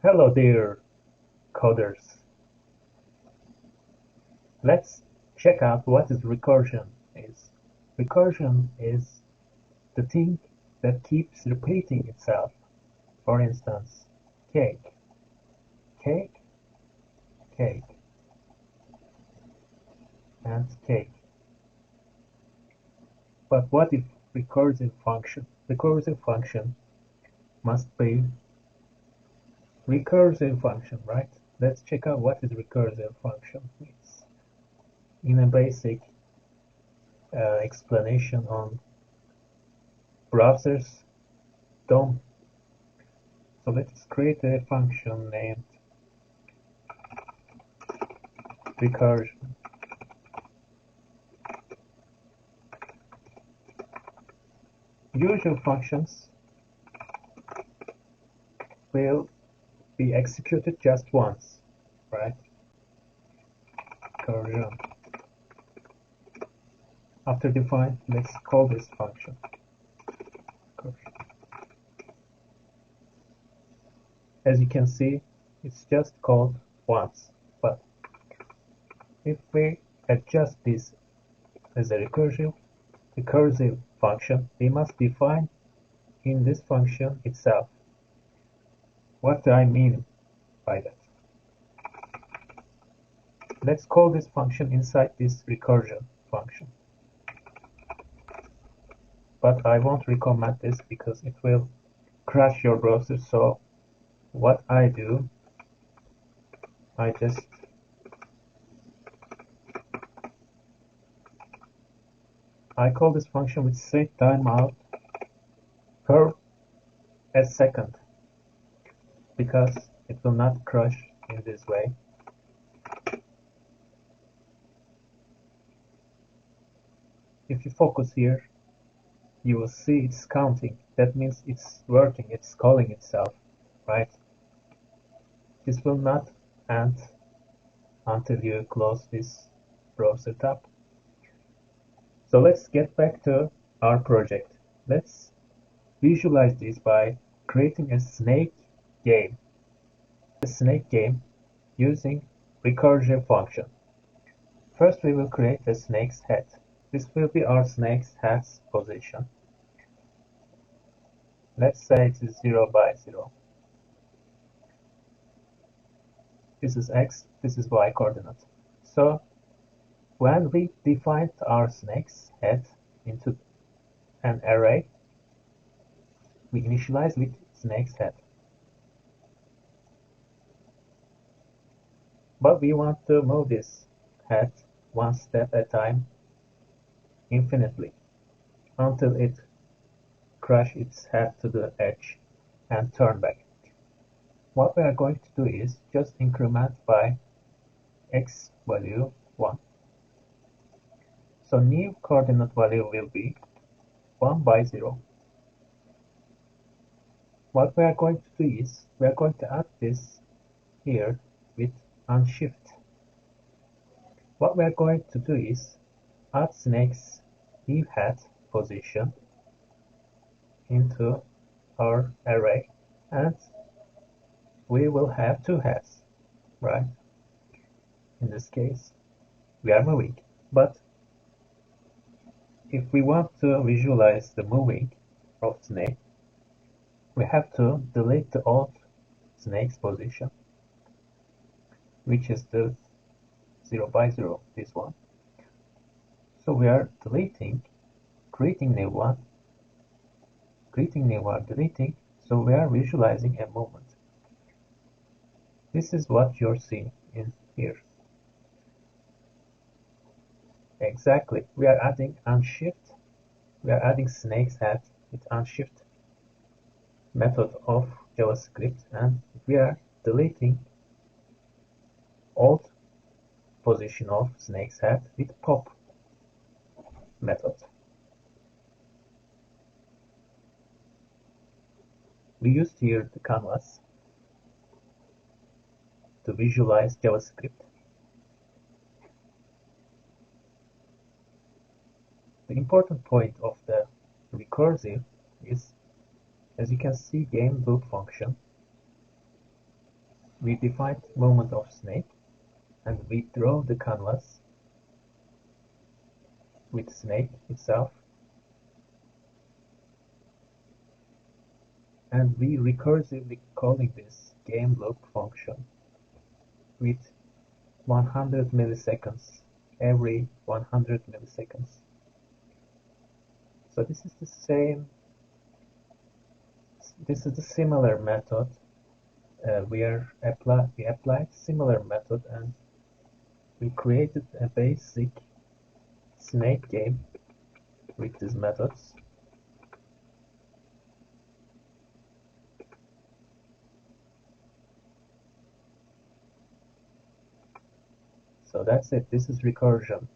Hello there, coders. Let's check out what is recursion is. Recursion is the thing that keeps repeating itself. For instance, cake, cake, cake, and cake. But what if recursive function? Recursive function must be recursive function, right? Let's check out what is recursive function. It's in a basic explanation on browsers DOM. So let's create a function named recursion. Usual functions will be executed just once, right? Recursion. After define, let's call this function. As you can see, it's just called once, but if we adjust this as a recursive function, we must define in this function itself. What do I mean by that? Let's call this function inside this recursion function. But I won't recommend this because it will crash your browser. So what I do, I call this function with set timeout per a second because it will not crash in this way. If you focus here, you will see it's counting. That means it's working, it's calling itself, right? This will not end until you close this browser tab. So let's get back to our project. Let's visualize this by creating a snake game. A snake game using recursive function. First we will create a snake's head. This will be our snake's head's position. Let's say it is 0 by 0. This is x, this is y coordinate. So when we defined our snake's head into an array, we initialize with snake's head. But we want to move this head one step at a time infinitely until it crash its head to the edge and turn back. What we are going to do is just increment by x value 1. So new coordinate value will be 1 by 0. What we are going to do is we are going to add this here with unshift. What we are going to do is add snake's new head position into our array, and we will have two heads, right? In this case, we are moving, but if we want to visualize the moving of snake, we have to delete the old snake's position, which is the 0 by 0, this one. So we are deleting, creating new one, deleting, so we are visualizing a movement. This is what you're seeing in here. Exactly, we are adding unshift, we are adding snake's head with unshift method of JavaScript, and we are deleting old position of snake's head with pop method. We used here the canvas to visualize JavaScript. The important point of the recursive is, as you can see, game loop function. we defined movement of snake, and we draw the canvas with snake itself, and we recursively calling this game loop function with 100 milliseconds every 100 milliseconds. So this is the similar method. We applied similar method, and we created a basic snake game with these methods. So that's it. This is recursion.